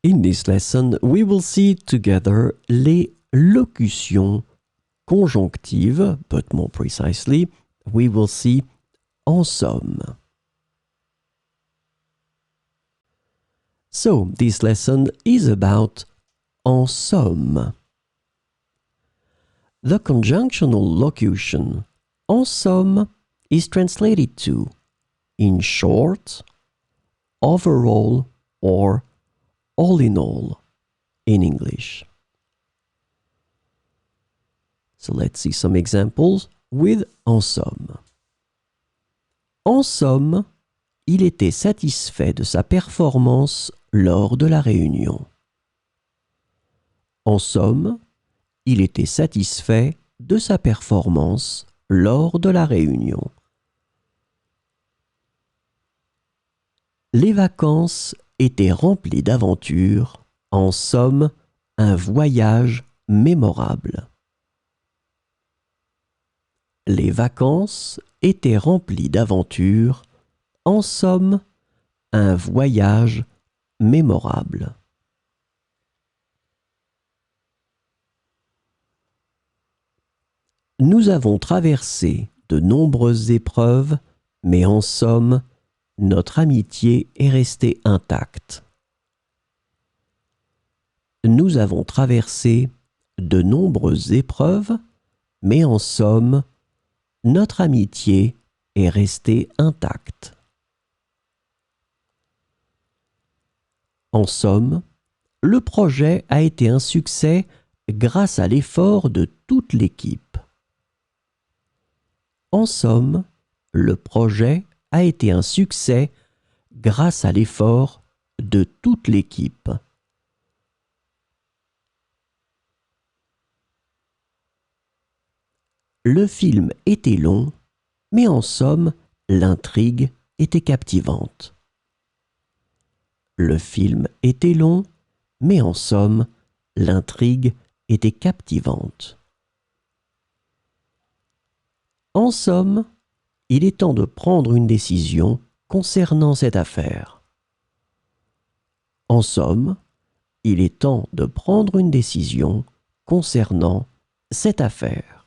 In this lesson, we will see together les locutions conjonctives, but more precisely, we will see en somme. So, this lesson is about en somme. The conjunctional locution en somme is translated to in short, overall, or all in all in English. So let's see some examples with en somme. En somme, il était satisfait de sa performance lors de la réunion. En somme, il était satisfait de sa performance lors de la réunion. Les vacances étaient remplies d'aventures, en somme, un voyage mémorable. Les vacances étaient remplies d'aventures, en somme, un voyage mémorable. Nous avons traversé de nombreuses épreuves, mais en somme, notre amitié est restée intacte. Nous avons traversé de nombreuses épreuves, mais en somme, notre amitié est restée intacte. En somme, le projet a été un succès grâce à l'effort de toute l'équipe. En somme, le projet a été un succès grâce à l'effort de toute l'équipe. Le film était long, mais en somme, l'intrigue était captivante. Le film était long, mais en somme, l'intrigue était captivante. En somme, il est temps de prendre une décision concernant cette affaire. En somme, il est temps de prendre une décision concernant cette affaire.